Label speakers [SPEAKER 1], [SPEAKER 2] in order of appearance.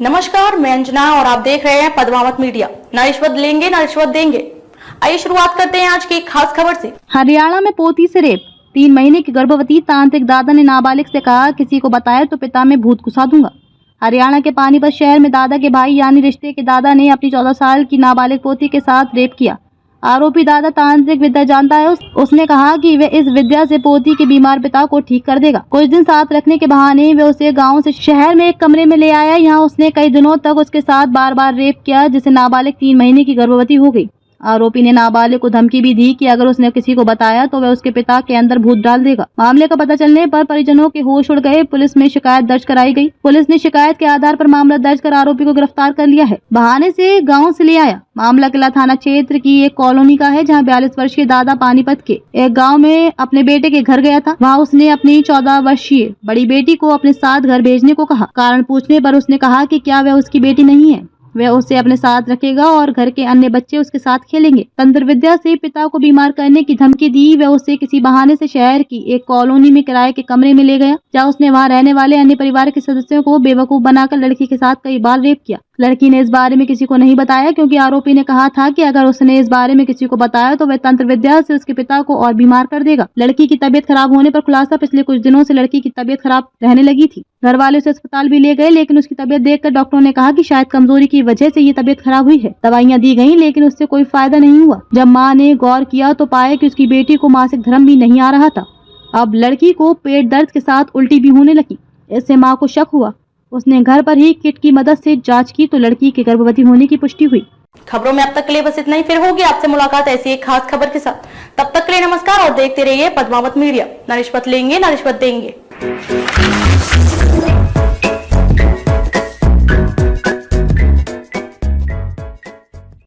[SPEAKER 1] नमस्कार, मैं अंजना और आप देख रहे हैं पद्मावत मीडिया। न रिश्वत लेंगे न रिश्वत देंगे। आइए शुरुआत करते हैं आज की खास खबर से।
[SPEAKER 2] हरियाणा में पोती से रेप। 3 महीने की गर्भवती तांत्रिक दादा ने नाबालिग से कहा, किसी को बताया तो पिता में भूत घुसा दूंगा। हरियाणा के पानीपत शहर में दादा के भाई यानी रिश्ते के दादा ने अपनी 14 साल की नाबालिग पोती के साथ रेप किया। आरोपी दादा तांत्रिक विद्या जानता है। उसने कहा कि वे इस विद्या से पोती के बीमार पिता को ठीक कर देगा। कुछ दिन साथ रखने के बहाने वे उसे गांव से शहर में एक कमरे में ले आया। यहाँ उसने कई दिनों तक उसके साथ बार बार रेप किया, जिससे नाबालिग 3 महीने की गर्भवती हो गई। आरोपी ने नाबालिग को धमकी भी दी कि अगर उसने किसी को बताया तो वह उसके पिता के अंदर भूत डाल देगा। मामले का पता चलने पर परिजनों के होश उड़ गए। पुलिस में शिकायत दर्ज कराई गई। पुलिस ने शिकायत के आधार पर मामला दर्ज कर आरोपी को गिरफ्तार कर लिया है। बहाने से गांव से ले आया। मामला किला थाना क्षेत्र की एक कॉलोनी का है, जहां 42 वर्षीय दादा पानीपत के एक गाँव में अपने बेटे के घर गया था। वहाँ उसने अपनी 14 वर्षीय बड़ी बेटी को अपने साथ घर भेजने को कहा। कारण पूछने पर उसने कहा कि क्या वह उसकी बेटी नहीं है, वह उसे अपने साथ रखेगा और घर के अन्य बच्चे उसके साथ खेलेंगे। तंत्र विद्या से पिता को बीमार करने की धमकी दी। वह उसे किसी बहाने से शहर की एक कॉलोनी में किराए के कमरे में ले गया, जहां उसने वहां रहने वाले अन्य परिवार के सदस्यों को बेवकूफ बनाकर लड़की के साथ कई बार रेप किया। लड़की ने इस बारे में किसी को नहीं बताया, क्योंकि आरोपी ने कहा था कि अगर उसने इस बारे में किसी को बताया तो वह तंत्र विद्या से उसके पिता को और बीमार कर देगा। लड़की की तबीयत खराब होने पर खुलासा, पिछले कुछ दिनों से लड़की की तबीयत खराब रहने लगी थी। घर वाले उसे अस्पताल भी ले गए, लेकिन उसकी तबीयत देखकर डॉक्टरों ने कहा कि शायद कमजोरी की वजह से ये तबीयत खराब हुई है। दवाइयां दी गई, लेकिन उससे कोई फायदा नहीं हुआ। जब माँ ने गौर किया तो पाया कि उसकी बेटी को मासिक धर्म भी नहीं आ रहा था। अब लड़की को पेट दर्द के साथ उल्टी भी होने लगी। इससे माँ को शक हुआ। उसने घर पर ही किट की मदद से जांच की तो लड़की के गर्भवती होने की पुष्टि हुई।
[SPEAKER 1] खबरों में अब तक के लिए बस इतना ही। फिर होगी आपसे मुलाकात ऐसी एक खास खबर के साथ। तब तक के लिए नमस्कार और देखते रहिए पद्मावत मीडिया। न रिश्वत लेंगे न रिश्वत देंगे।